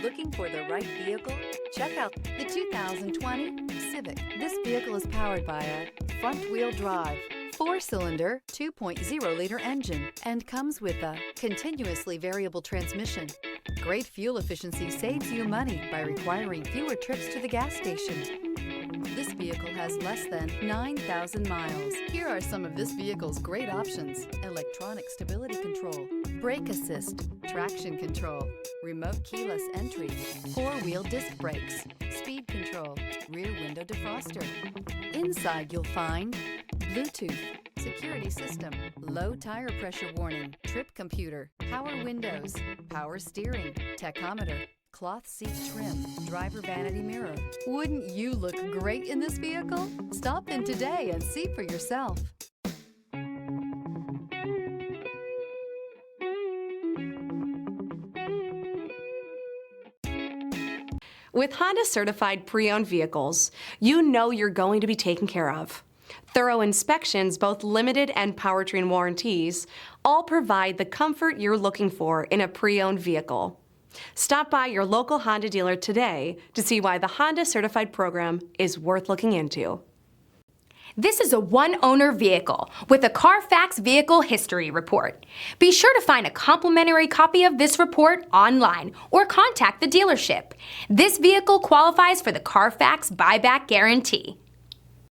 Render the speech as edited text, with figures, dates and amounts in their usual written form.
Looking for the right vehicle? Check out the 2020 Civic. This vehicle is powered by a front-wheel drive, 4-cylinder, 2.0-liter engine, and comes with a continuously variable transmission. Great fuel efficiency saves you money by requiring fewer trips to the gas station. This vehicle has less than 9,000 miles. Here are some of this vehicle's great options: electronic stability control, brake assist, traction control, remote keyless entry, 4-wheel disc brakes, speed control, rear window defroster. Inside you'll find Bluetooth, security system, low tire pressure warning, trip computer, power windows, power steering, tachometer, cloth seat trim, driver vanity mirror. Wouldn't you look great in this vehicle? Stop in today and see for yourself. With Honda certified pre-owned vehicles, you know you're going to be taken care of. Thorough inspections, both limited and powertrain warranties, all provide the comfort you're looking for in a pre-owned vehicle. Stop by your local Honda dealer today to see why the Honda Certified program is worth looking into. This is a one-owner vehicle with a Carfax Vehicle History Report. Be sure to find a complimentary copy of this report online or contact the dealership. This vehicle qualifies for the Carfax Buyback Guarantee.